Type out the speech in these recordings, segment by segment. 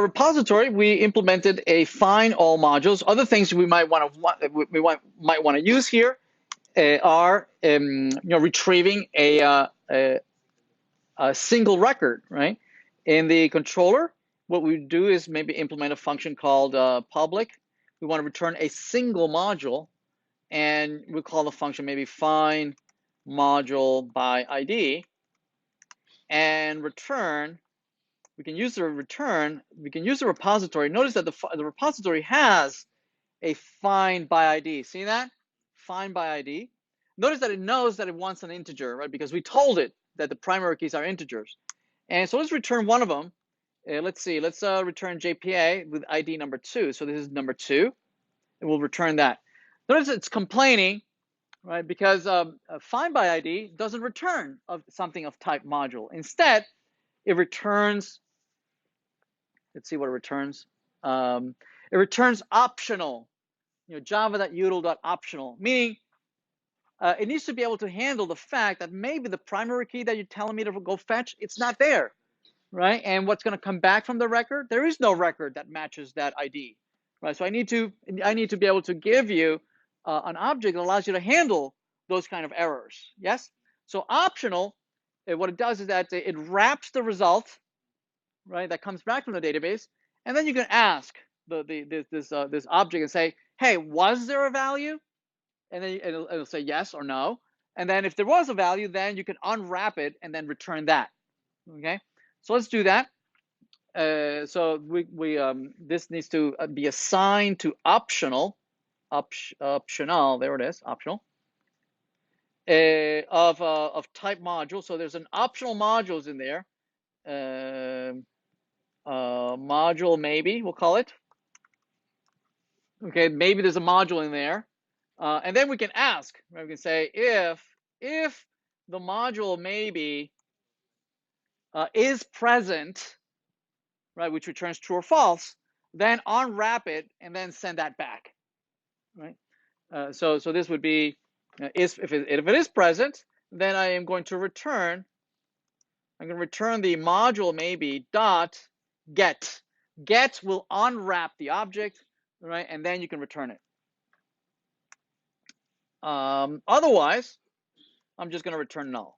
Repository, we implemented a find all modules. Other things we might want to use here are retrieving a single record, right? In the controller, what we do is maybe implement a function called public. We want to return a single module, and we call the function maybe find module by ID, and return. We can use the return. We can use the repository. Notice that the repository has a find by ID. See that? Find by ID. Notice that it knows that it wants an integer, right? Because we told it that the primary keys are integers. And so let's return one of them. Let's see. Let's return JPA with ID number 2. So this is number 2, and we'll return that. Notice it's complaining, right? Because find by ID doesn't return something of type module. Instead, it returns. Let's see what it returns. It returns optional. Java.util.optional, meaning it needs to be able to handle the fact that maybe the primary key that you're telling me to go fetch, it's not there, right? And what's going to come back from the record? There is no record that matches that ID, right? So I need to be able to give you an object that allows you to handle those kind of errors. Yes. So optional, what it does is that it wraps the result, right, that comes back from the database, and then you can ask this object and say, hey, was there a value? And then it'll say yes or no. And then if there was a value, then you can unwrap it and then return that. Okay, so let's do that. So this needs to be assigned to optional. There it is, optional. Of type module. So there's an optional modules in there. Module maybe, we'll call it. Okay, maybe there's a module in there. And then we can ask, right? We can say if the module maybe is present, right, which returns true or false, then unwrap it and then send that back, right? So this would be if it is present, then I am going to return. I'm going to return the module maybe dot get. Get will unwrap the object, right, and then you can return it. Otherwise, I'm just going to return null.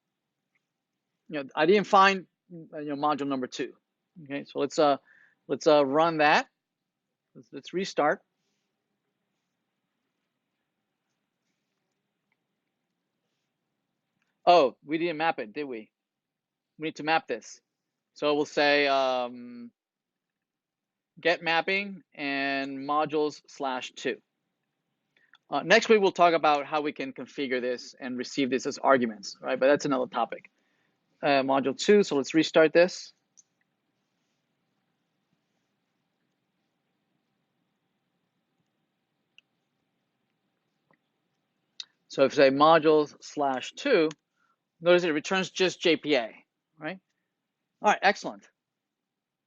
I didn't find module number 2. Okay, so let's run that. Let's restart. Oh, we didn't map it, did we? We need to map this. So we'll say get mapping and modules/2. Next week we'll talk about how we can configure this and receive this as arguments, right? But that's another topic. Module 2, so let's restart this. So if I say modules/2, notice it returns just JPA, right? All right, excellent.